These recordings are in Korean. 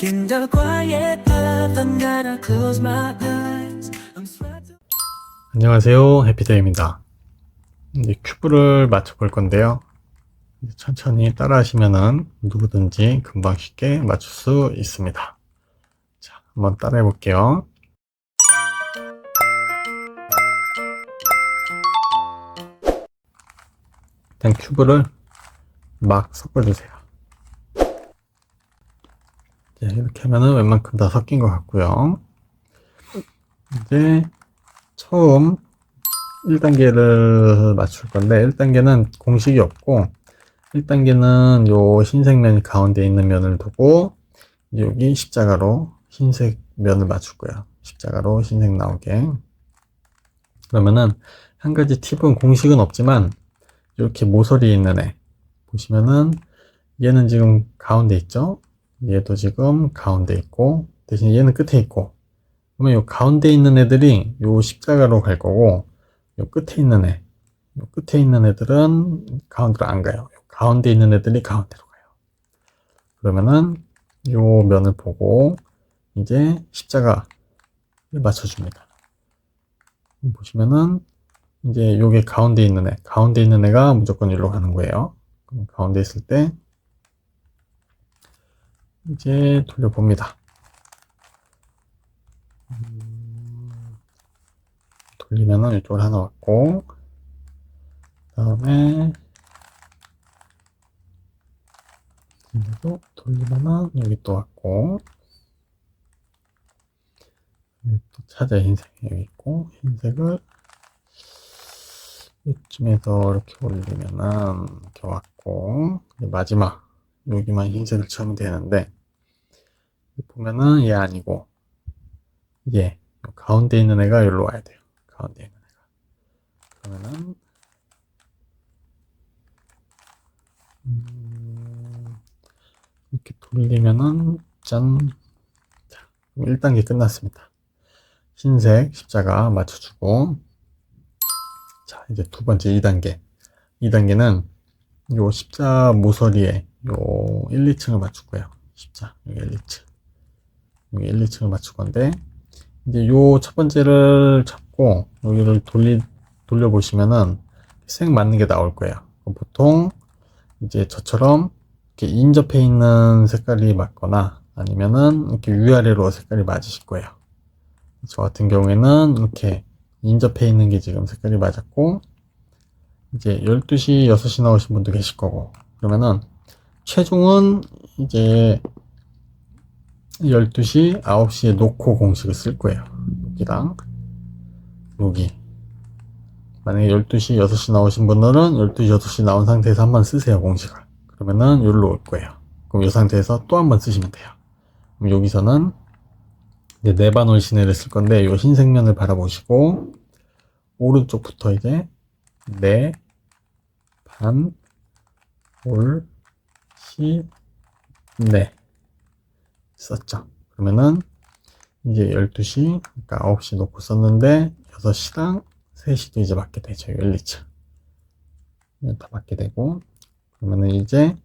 In the quiet path, I'm gonna close my eyes. 안녕하세요, 해피데이입니다. 이제 큐브를 맞춰볼 건데요. 천천히 따라 하시면은 누구든지 금방 쉽게 맞출 수 있습니다. 자, 한번 따라 해볼게요. 일단 큐브를 막 섞어주세요. 이렇게 하면은 웬만큼 다 섞인 것 같고요. 이제 처음 1단계를 맞출 건데 1단계는 공식이 없고 1단계는 요 흰색 면 가운데 있는 면을 두고 여기 십자가로 흰색 면을 맞출 거예요. 십자가로 흰색 나오게. 그러면은 한 가지 팁은 공식은 없지만 이렇게 모서리에 있는 애 보시면은 얘는 지금 가운데 있죠. 얘도 지금 가운데 있고 대신 얘는 끝에 있고 그러면 이 가운데 있는 애들이 요 십자가로 갈 거고 요 끝에 있는 애 요 끝에 있는 애들은 가운데로 안 가요. 요 가운데 있는 애들이 가운데로 가요. 그러면은 요 면을 보고 이제 십자가를 맞춰줍니다. 보시면은 이제 요게 가운데 있는 애가 무조건 일로 가는 거예요. 그럼 가운데 있을 때 이제 돌려봅니다. 돌리면은 이쪽으로 하나 왔고 그 다음에 또 돌리면은 여기 또 왔고 또 찾아요. 흰색 여기 있고 흰색을 이쯤에서 이렇게 올리면은 이렇게 왔고 마지막 여기만 흰색을 쳐면 되는데 보면은 얘 아니고 얘 가운데 있는 애가 여기로 와야 돼요. 가운데 있는 애가 그러면은 이렇게 돌리면은 짠. 자, 1단계 끝났습니다. 흰색 십자가 맞춰주고 자 이제 두 번째 2단계는 요 십자 모서리에 요 1, 2층을 맞출 거예요. 십자 여기 1, 2층 여기 1, 2층을 맞출 건데 이제 요 첫 번째를 잡고 여기를 돌려보시면은 색 맞는 게 나올 거예요. 보통 이제 저처럼 이렇게 인접해 있는 색깔이 맞거나 아니면은 이렇게 위아래로 색깔이 맞으실 거예요. 저 같은 경우에는 이렇게 인접해 있는 게 지금 색깔이 맞았고 이제 12시, 6시 나오신 분도 계실 거고 그러면은 최종은 이제 12시, 9시에 놓고 공식을 쓸 거예요. 여기랑 여기 만약에 12시, 6시 나오신 분들은 12시, 6시 나온 상태에서 한번 쓰세요. 공식을. 그러면은 여기로 올 거예요. 그럼 이 상태에서 또 한번 쓰시면 돼요. 그럼 여기서는 이제 네반올 시내를 쓸 건데 이 흰색 면을 바라보시고 오른쪽부터 이제 네반올 시내 썼죠. 그러면은 이제 12시, 그러니까 9시 놓고 썼는데 6시랑 3시도 이제 맞게 되죠. 1, 2층. 다 맞게 되고 그러면은 이제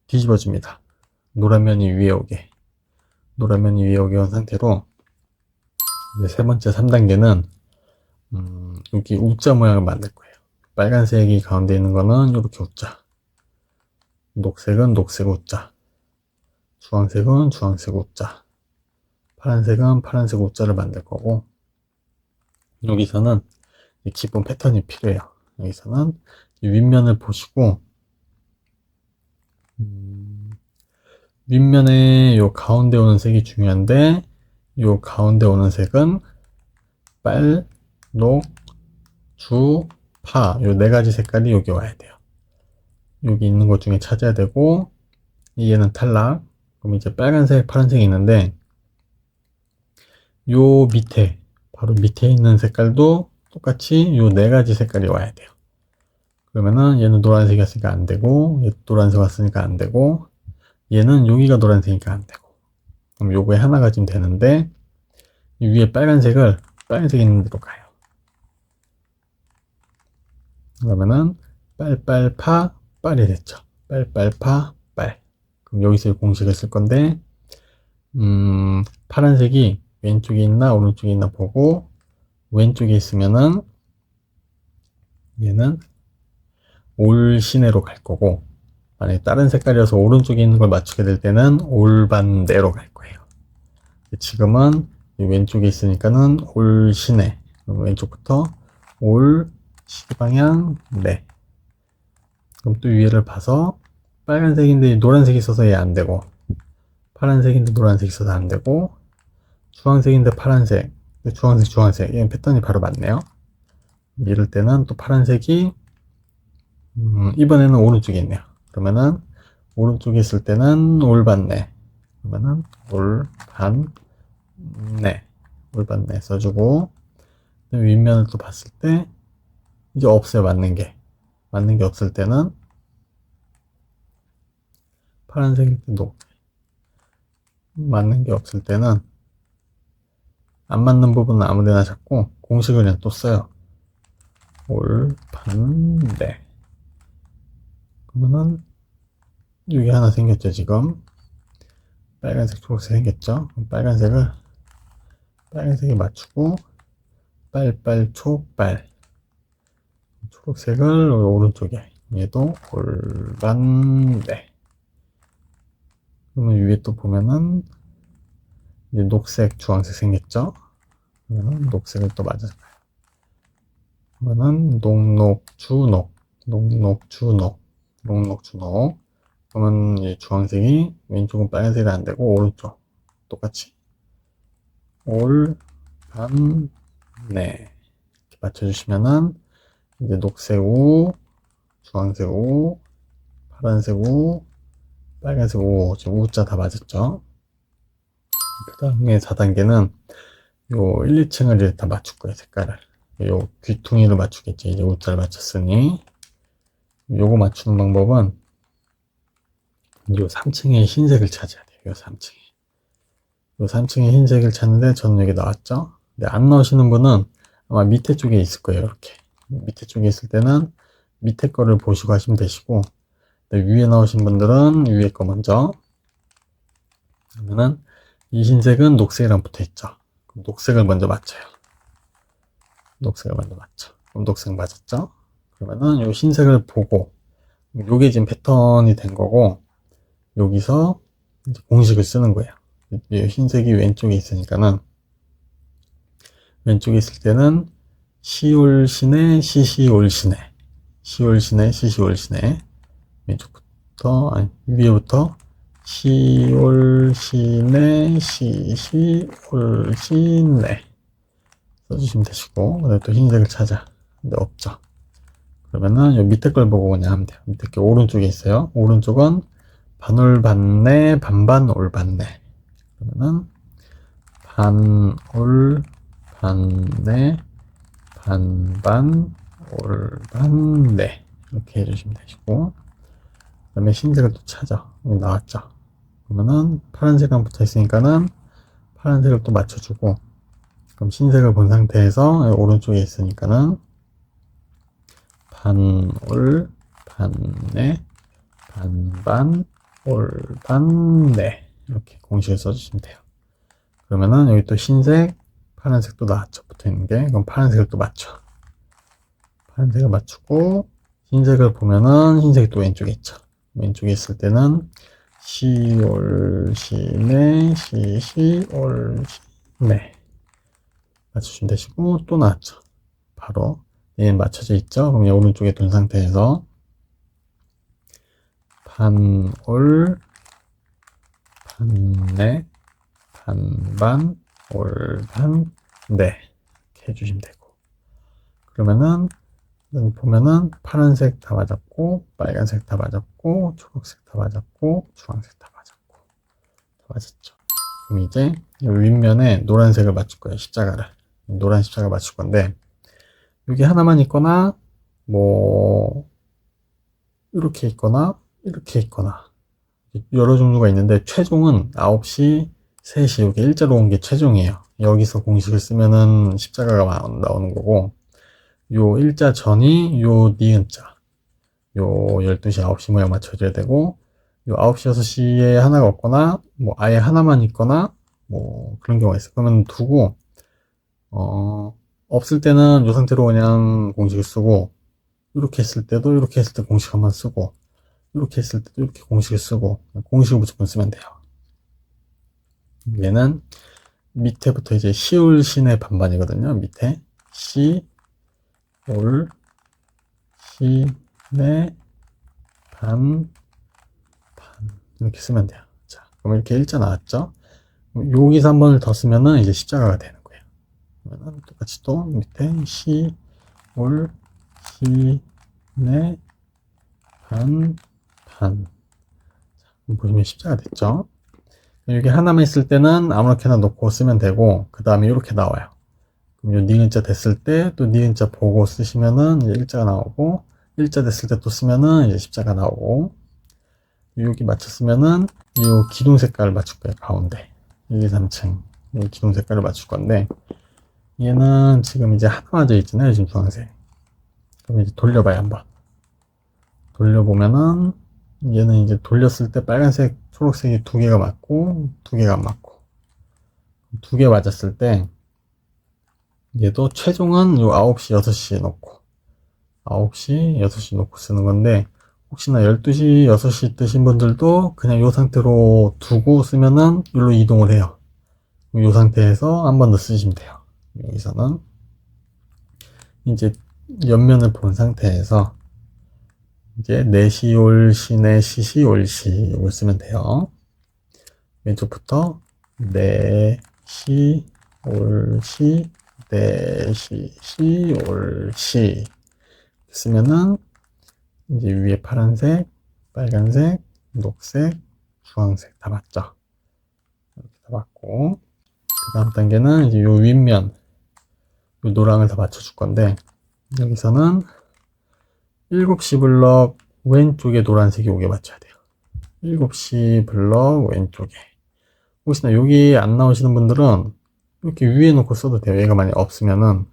뒤집어줍니다. 노란 면이 위에 오게. 노란 면이 위에 오게 한 상태로 이제 세 번째 3단계는 여기 U자 모양을 만들 거예요. 빨간색이 가운데 있는 거는 이렇게 U자. 녹색은 녹색 U자. 주황색은 주황색 U자. 파란색은 파란색 U자를 만들 거고 여기서는 기본 패턴이 필요해요. 여기서는 윗면을 보시고 윗면에 요 가운데 오는 색이 중요한데 요 가운데 오는 색은 빨, 녹, 주, 파 요 네 가지 색깔이 여기 와야 돼요. 여기 있는 것 중에 찾아야 되고 얘는 탈락. 그럼 이제 빨간색, 파란색이 있는데 요 밑에 바로 밑에 있는 색깔도 똑같이 요 네 가지 색깔이 와야 돼요. 그러면은 얘는 노란색이었으니까 안 되고 얘 노란색 왔으니까 안 되고 얘는 여기가 노란색이니까 안 되고 그럼 요거에 하나 가지면 되는데 이 위에 빨간색 있는 데로 가요. 그러면은 빨빨파 빨이 됐죠. 빨빨파 빨. 그럼 여기서 공식을 쓸 건데 파란색이 왼쪽에 있나 오른쪽에 있나 보고 왼쪽에 있으면은 얘는 올 시내로 갈 거고 만약에 다른 색깔이어서 오른쪽에 있는 걸 맞추게 될 때는 올반대로 갈 거예요. 지금은 왼쪽에 있으니까는 올 시내 왼쪽부터 올 시방향 네. 그럼 또 위에를 봐서 빨간색인데 노란색이 있어서 얘 안 되고 파란색인데 노란색이 있어서 안 되고 주황색인데 파란색 주황색 얘는 패턴이 바로 맞네요. 이럴 때는 또 파란색이 이번에는 오른쪽에 있네요. 그러면은 오른쪽에 있을 때는 올반네 그러면은 올반네 써주고 윗면을 또 봤을 때 이제 없어요. 맞는 게 없을 때는 파란색일 때도 맞는 게 없을 때는 안 맞는 부분은 아무데나 잡고 공식을 그냥 또 써요. 올반네 그러면은 여기 하나 생겼죠. 지금 빨간색 초록색 생겼죠. 그럼 빨간색에 맞추고 빨빨 초빨 초록색을 오른쪽에 얘도 올반네 그러면 위에 또 보면은 이제 녹색 주황색 생겼죠. 그러면 녹색을 또 맞아줘요. 그러면은 녹록주녹 그러면 이 주황색이 왼쪽은 빨간색이 안 되고 오른쪽 똑같이 올반네 이렇게 맞춰주시면은 이제 녹색 우, 주황색 우, 파란색 우, 빨간색 우 지금 우자 다 맞았죠. 그 다음에 4단계는 요 1, 2층을 이제 다 맞출 거예요. 색깔을 요 귀퉁이를 맞추겠지. 이제 우자를 맞췄으니 요거 맞추는 방법은 요 3층에 흰색을 찾아야 돼요. 요 3층에 흰색을 찾는데 저는 여기 나왔죠. 근데 안 나오시는 분은 아마 밑에 쪽에 있을 거예요. 이렇게 밑에 쪽에 있을 때는 밑에 거를 보시고 하시면 되시고 위에 나오신 분들은 위에 거 먼저 그러면은 이 흰색은 녹색이랑 붙어 있죠. 그럼 녹색을 먼저 맞춰요. 그럼 녹색 맞았죠. 그러면은 요 흰색을 보고 요게 지금 패턴이 된 거고 여기서 이제 공식을 쓰는 거예요. 흰색이 왼쪽에 있으니까는 왼쪽에 있을 때는 시올시네 시시올시네 왼쪽부터 아니 위에부터 시올시네 시시올시네 써주시면 되시고 그다음에 또 흰색을 찾아 근데 없죠. 그러면은 요 밑에 걸 보고 그냥 하면 돼요. 밑에 게 오른쪽에 있어요. 오른쪽은 반올반네 반반올반네 그러면은 반올반네 반반올반네 이렇게 해주시면 되시고 그 다음에 흰색을 또 찾아 여기 나왔죠. 그러면은 파란색이랑 붙어 있으니까는 파란색을 또 맞춰주고 그럼 흰색을 본 상태에서 오른쪽에 있으니까는 반올반네 반반올반네 이렇게 공식을 써주시면 돼요. 그러면은 여기 또 흰색 파란색도 나왔죠. 붙어있는게 그럼 파란색을 또 맞춰 파란색을 맞추고 흰색을 보면은 흰색이 또 왼쪽에 있죠. 왼쪽에 있을 때는 시올시네 시시올시네 맞추시면 되시고 또 나왔죠. 바로 얘는 맞춰져 있죠. 그럼 오른쪽에 둔 상태에서 반올 반네 반반 올반네 이렇게 해주시면 되고 그러면은 보면은 파란색 다 맞았고 빨간색 다 맞았고 초록색 다 맞았고 주황색 다 맞았죠. 그럼 이제 윗면에 노란색을 맞출 거예요. 십자가를 노란 십자가 맞출 건데 여기 하나만 있거나 뭐 이렇게 있거나 여러 종류가 있는데 최종은 9시 3시 이게 일자로 온 게 최종이에요. 여기서 공식을 쓰면은 십자가가 나오는 거고 요 일자 전이 요 니은자 요 12시 9시 모양 맞춰줘야 되고 요 9시, 6시에 하나가 없거나, 뭐, 아예 하나만 있거나, 뭐, 그런 경우가 있어요. 그러면 두고, 없을 때는 요 상태로 그냥 공식을 쓰고, 이렇게 했을 때도 이렇게 했을 때 공식 한번 쓰고, 이렇게 했을 때도 이렇게 공식을 쓰고, 공식을 무조건 쓰면 돼요. 얘는 밑에부터 이제 시올 신의 반반이거든요. 밑에 시, 올, 시, 네, 반, 반. 이렇게 쓰면 돼요. 자, 그럼 이렇게 일자 나왔죠? 여기서 한 번을 더 쓰면은 이제 십자가가 되는 거예요. 그러면 똑같이 또 밑에 시, 올, 시, 네, 반, 반. 자, 보시면 십자가 됐죠? 여기 하나만 있을 때는 아무렇게나 놓고 쓰면 되고, 그 다음에 이렇게 나와요. 그럼 요 니은자 됐을 때 또 니은자 보고 쓰시면은 이제 일자가 나오고, 일자 됐을 때 또 쓰면은 이제 십자가 나오고, 여기 맞췄으면은 이 기둥 색깔을 맞출 거예요. 가운데 1, 2, 3층 이 기둥 색깔을 맞출 건데, 얘는 지금 이제 하나 맞아 있잖아요. 지금 주황색. 그럼 이제 돌려봐요. 한번 돌려보면은 얘는 이제 돌렸을 때 빨간색, 초록색이 두 개가 맞고 두 개가 안 맞고, 두 개 맞았을 때 얘도 최종은 요 9시, 6시에 놓고 9시, 6시 놓고 쓰는 건데, 혹시나 12시, 6시 뜨신 분들도 그냥 요 상태로 두고 쓰면은 여기로 이동을 해요. 요 상태에서 한 번 더 쓰시면 돼요. 여기서는 이제 옆면을 본 상태에서 이제 내시 올시, 내시시 올시 이걸 쓰면 돼요. 왼쪽부터 내시 올시, 내시시 올시 쓰면은 이제 위에 파란색, 빨간색, 녹색, 주황색 다 맞죠? 이렇게 다 맞고, 그 다음 단계는 이제 요 윗면, 요 노랑을 다 맞춰줄 건데, 여기서는 7시 블럭 왼쪽에 노란색이 오게 맞춰야 돼요. 7시 블럭 왼쪽에. 혹시나 여기 안 나오시는 분들은 이렇게 위에 놓고 써도 돼요. 얘가 만약 없으면은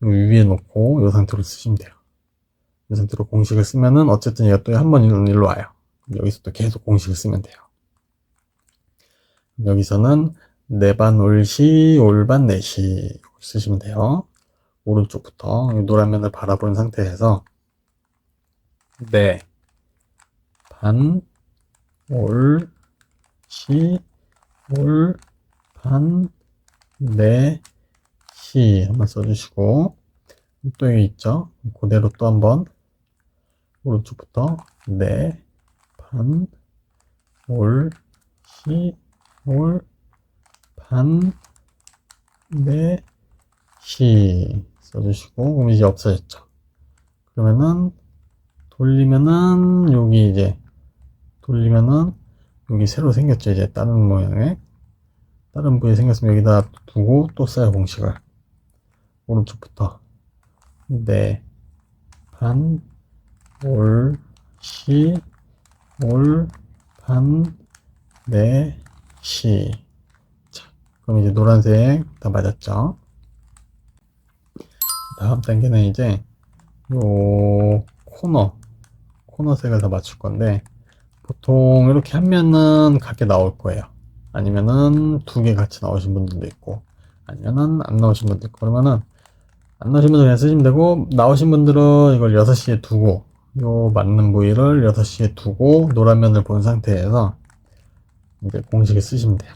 요 위에 놓고 요 상태로 쓰시면 돼요. 이 상태로 공식을 쓰면은 어쨌든 얘가 또 한 번 일로 와요. 여기서 또 계속 공식을 쓰면 돼요. 여기서는 내반 올시, 올반 내시 쓰시면 돼요. 오른쪽부터 노란 면을 바라보는 상태에서 네, 반, 올, 시, 올, 반, 네, 시 한번 써주시고, 또 여기 있죠? 그대로 또 한번 오른쪽부터 네, 반, 올, 시, 올, 반, 네, 시 써주시고, 그럼 이제 없어졌죠? 그러면은 돌리면은 여기 이제 돌리면은 여기 새로 생겼죠. 이제 다른 모양의 다른 부에 생겼으면 여기다 두고 또 써요. 공식을 오른쪽부터 네, 반, 올, 시, 올, 반, 네, 시. 자, 그럼 이제 노란색 다 맞았죠. 다음 단계는 이제 요 코너색을 다 맞출 건데, 보통 이렇게 하면은 같게 나올 거예요. 아니면은 두 개 같이 나오신 분들도 있고, 아니면은 안 나오신 분들 있고. 그러면은 안 나오신 분들 그냥 쓰시면 되고, 나오신 분들은 이걸 6시에 두고, 요 맞는 부위를 6시에 두고 노란 면을 본 상태에서 이제 공식을 쓰시면 돼요.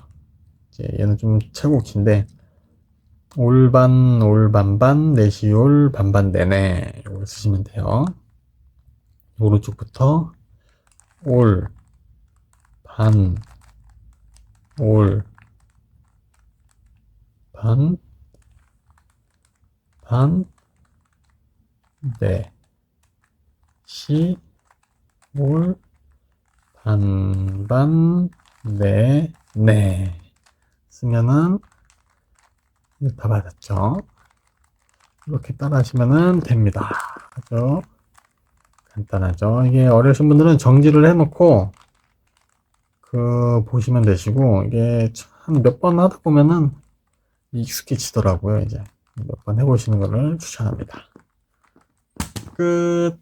이제 얘는 좀 최고키인데, 올반 올반반 내시올 반반 내내 이걸 쓰시면 돼요. 오른쪽부터 올, 반, 올, 반, 반, 네, 시, 올, 반반, 네, 네 쓰면은 이거 다 받았죠. 이렇게 따라 하시면은 됩니다. 아주 간단하죠. 이게 어려우신 분들은 정지를 해놓고 보시면 되시고, 이게 한 몇 번 하다 보면은 익숙해지더라고요. 이제 몇 번 해보시는 거를 추천합니다. 끝.